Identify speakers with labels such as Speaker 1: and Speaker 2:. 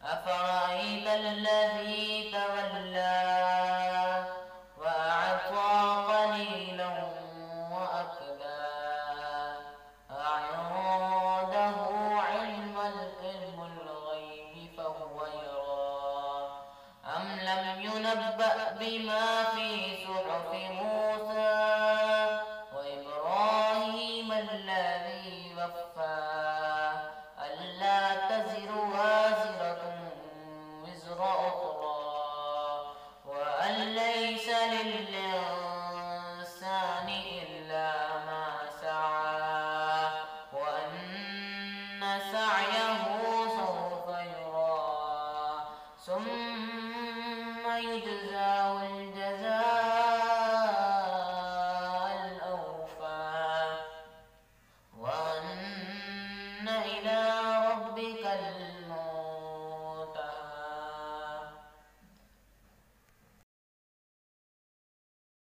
Speaker 1: أفرأيت الذي تولى وأعطى قليلا وأكدى أعنده علم الغيب فهو يرى أم لم ينبأ بما في صحف موسى وإبراهيم الذي وفى ألا تزر وازرة وزر أخرى وأن ليس للإنسان إلا ما سعى وأن سعيه سوف يرى ثم يجزاه الجزاء